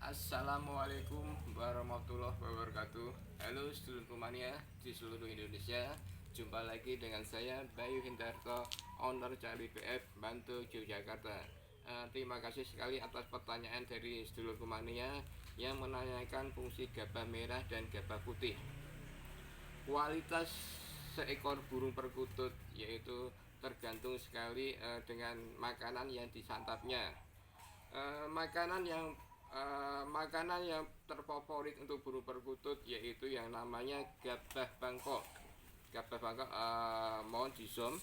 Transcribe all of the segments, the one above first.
Assalamualaikum warahmatullahi wabarakatuh. Halo seluruh mania di seluruh Indonesia. Jumpa lagi dengan saya Bayu Hindarto, owner Cari BF Bantu Yogyakarta. Terima kasih sekali atas pertanyaan dari seluruh mania yang menanyakan fungsi gabah merah dan gabah putih. Kualitas seekor burung perkutut yaitu tergantung sekali dengan makanan yang disantapnya. Makanan yang terfavorit untuk burung perkutut yaitu yang namanya gabah bangkok. Gabah bangkok, mohon di zoom.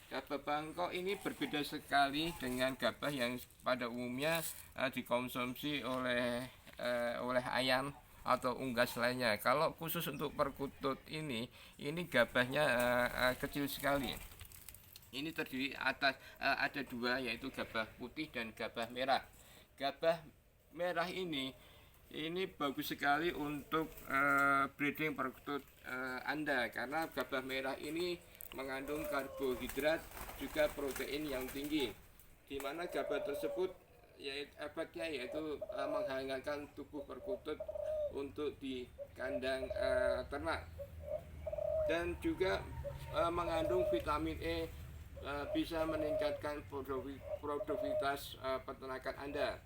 Gabah bangkok ini berbeda sekali dengan gabah yang pada umumnya dikonsumsi oleh ayam atau unggas lainnya. Kalau khusus untuk perkutut ini gabahnya kecil sekali. Ini terdiri atas ada dua, yaitu gabah putih dan gabah merah. Gabah merah ini bagus sekali untuk breeding perkutut Anda, karena gabah merah ini mengandung karbohidrat juga protein yang tinggi, di mana gabah tersebut efeknya yaitu menghangatkan tubuh perkutut untuk di kandang ternak, dan juga mengandung vitamin E, bisa meningkatkan produktivitas peternakan Anda.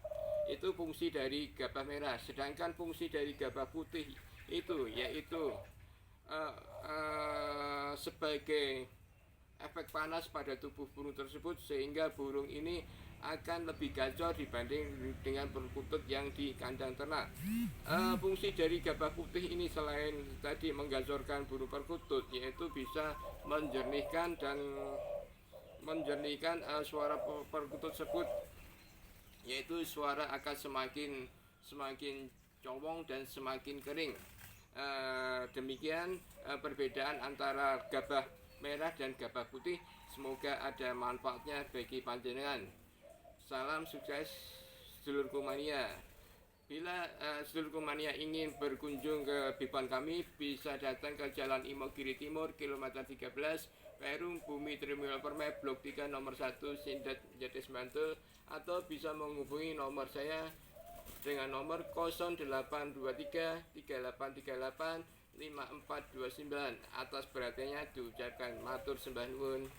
Itu fungsi dari gabah merah. Sedangkan fungsi dari gabah putih itu yaitu sebagai efek panas pada tubuh burung tersebut, sehingga burung ini akan lebih gacor dibanding dengan perkutut yang di kandang ternak. Fungsi dari gabah putih ini selain tadi menggacorkan burung perkutut, yaitu bisa menjernihkan suara perkutut tersebut, yaitu suara akan semakin cowong dan semakin kering. Demikian perbedaan antara gabah merah dan gabah putih. Semoga ada manfaatnya bagi panjenengan. Salam sukses sedulur kumania. Bila sedulur kumania ingin berkunjung ke biban kami, bisa datang ke Jalan Imogiri Timur, kilometer 13, Perum, Bumi Terminal Permai, Blok 3, nomor 1, Sindat, Jatis Bantul, atau bisa menghubungi nomor saya dengan nomor 0823 3838 5429. Atas perhatiannya diucapkan matur sembah nuwun.